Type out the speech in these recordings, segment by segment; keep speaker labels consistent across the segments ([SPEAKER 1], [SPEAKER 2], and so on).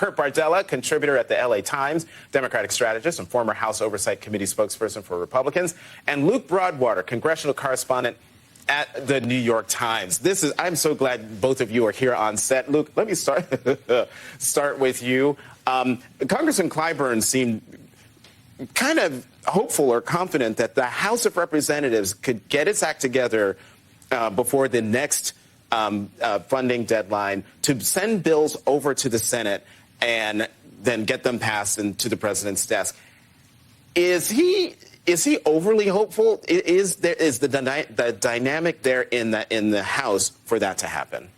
[SPEAKER 1] Kurt Bardella, contributor at the LA Times, Democratic strategist and former House Oversight Committee spokesperson for Republicans, and Luke Broadwater, congressional correspondent at the New York Times. I'm so glad both of you are here on set. Luke, let me start with you. Congressman Clyburn seemed kind of hopeful or confident that the House of Representatives could get its act together before the next funding deadline to send bills over to the Senate and then get them passed into the president's desk. Is he overly hopeful? Is the dynamic there in the House for that to happen?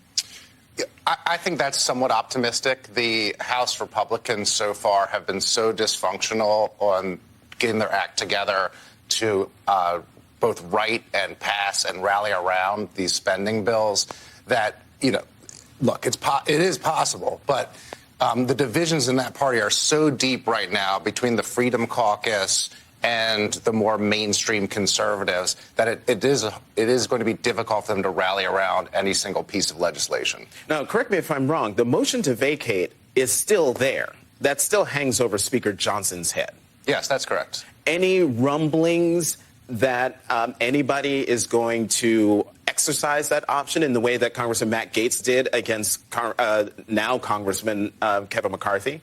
[SPEAKER 2] I think that's somewhat optimistic. The House Republicans so far have been so dysfunctional on getting their act together to both write and pass and rally around these spending bills that, look, it is possible, but the divisions in that party are so deep right now between the Freedom Caucus and the more mainstream conservatives that it is going to be difficult for them to rally around any single piece of legislation.
[SPEAKER 1] Now, correct me if I'm wrong, the motion to vacate is still there. That still hangs over Speaker Johnson's head.
[SPEAKER 2] Yes, that's correct.
[SPEAKER 1] Any rumblings that anybody is going to exercise that option in the way that Congressman Matt Gaetz did against now Congressman Kevin McCarthy?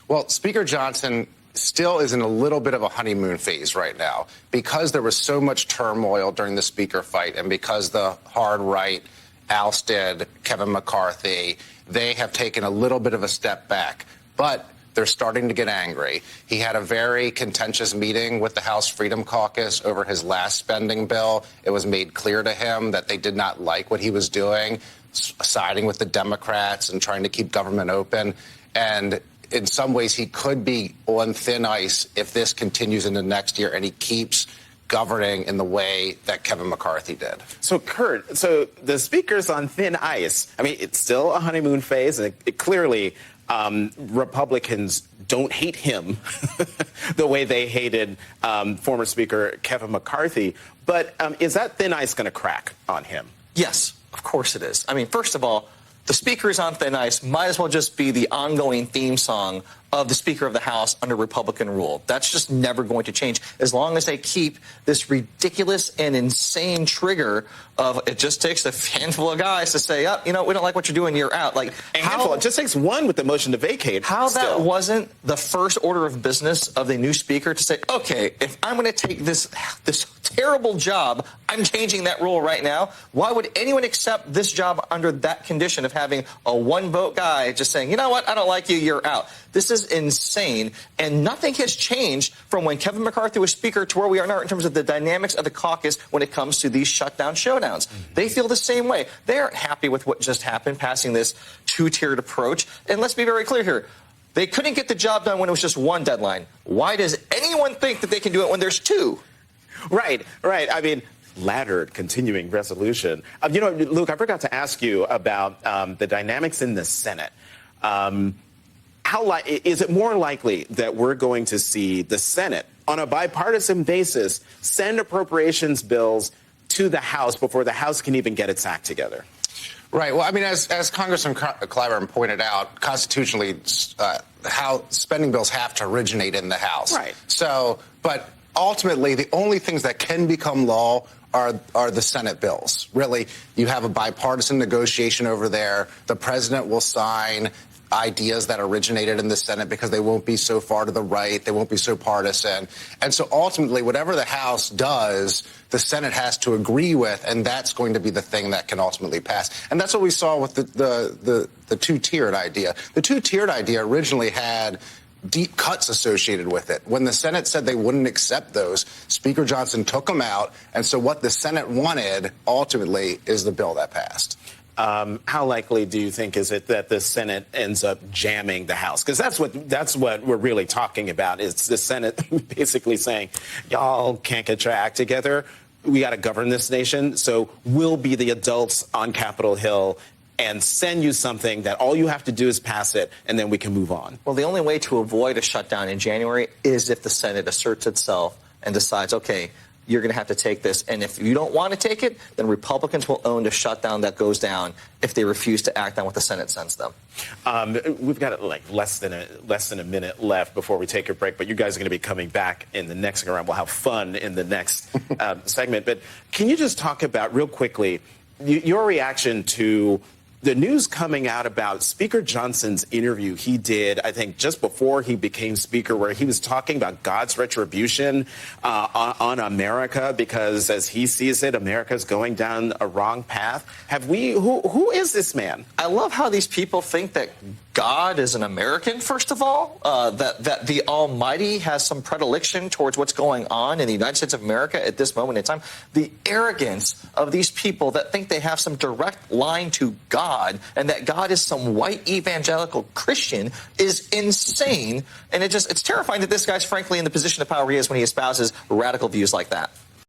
[SPEAKER 2] Well, Speaker Johnson still is in a little bit of a honeymoon phase right now because there was so much turmoil during the speaker fight and because the hard right ousted Kevin McCarthy. They have taken a little bit of a step back, but they're starting to get angry. He had a very contentious meeting with the House Freedom Caucus over his last spending bill. It was made clear to him that they did not like what he was doing, siding with the Democrats and trying to keep government open. And in some ways, he could be on thin ice if this continues into next year and he keeps governing in the way that Kevin McCarthy did.
[SPEAKER 1] So, Kurt, the speaker's on thin ice. I mean, it's still a honeymoon phase, and it clearly Republicans don't hate him the way they hated former Speaker Kevin McCarthy. But is that thin ice going to crack on him?
[SPEAKER 3] Yes, of course it is. I mean, first of all, the speaker is on thin ice might as well just be the ongoing theme song of the Speaker of the House under Republican rule. That's just never going to change as long as they keep this ridiculous and insane trigger of it just takes a handful of guys to say, we don't like what you're doing, you're out. Like,
[SPEAKER 1] it just takes one with the motion to vacate.
[SPEAKER 3] How that wasn't the first order of business of the new speaker to say, okay, if I'm going to take this terrible job, I'm changing that rule right now. Why would anyone accept this job under that condition of having a one-vote guy just saying, you know what, I don't like you, you're out? This is insane, and nothing has changed from when Kevin McCarthy was Speaker to where we are now in terms of the dynamics of the caucus when it comes to these shutdown showdowns. Mm-hmm. They feel the same way. They aren't happy with what just happened, passing this two-tiered approach. And let's be very clear here. They couldn't get the job done when it was just one deadline. Why does anyone think that they can do it when there's two?
[SPEAKER 1] Right. I mean, laddered continuing resolution. Luke, I forgot to ask you about the dynamics in the Senate. Is it more likely that we're going to see the Senate, on a bipartisan basis, send appropriations bills to the House before the House can even get its act together?
[SPEAKER 2] Right. Well, I mean, as Congressman Clyburn pointed out, constitutionally, how spending bills have to originate in the House.
[SPEAKER 1] Right.
[SPEAKER 2] So, but ultimately, the only things that can become law are the Senate bills. Really, you have a bipartisan negotiation over there. The president will sign ideas that originated in the Senate because they won't be so far to the right, they won't be so partisan. And so ultimately, whatever the House does, the Senate has to agree with, and that's going to be the thing that can ultimately pass. And that's what we saw with the two-tiered idea. The two-tiered idea originally had deep cuts associated with it. When the Senate said they wouldn't accept those, Speaker Johnson took them out. And so what the Senate wanted ultimately is the bill that passed.
[SPEAKER 1] How likely do you think is it that the Senate ends up jamming the House? Because that's what we're really talking about. Is the Senate basically saying, y'all can't get your act together. We got to govern this nation. So we'll be the adults on Capitol Hill and send you something that all you have to do is pass it, and then we can move on.
[SPEAKER 3] Well, the only way to avoid a shutdown in January is if the Senate asserts itself and decides, okay, you're going to have to take this. And if you don't want to take it, then Republicans will own the shutdown that goes down if they refuse to act on what the Senate sends them.
[SPEAKER 1] We've got like less than a minute left before we take a break, but you guys are going to be coming back in the next round. We'll have fun in the next segment. But can you just talk about real quickly your reaction to the news coming out about Speaker Johnson's interview he did, I think, just before he became Speaker, where he was talking about God's retribution on America because, as he sees it, America's going down a wrong path. Who is this man?
[SPEAKER 3] I love how these people think that God is an American, first of all, that the Almighty has some predilection towards what's going on in the United States of America at this moment in time. The arrogance of these people that think they have some direct line to God and that God is some white evangelical Christian is insane. And it's terrifying that this guy's frankly in the position of power he is when he espouses radical views like that.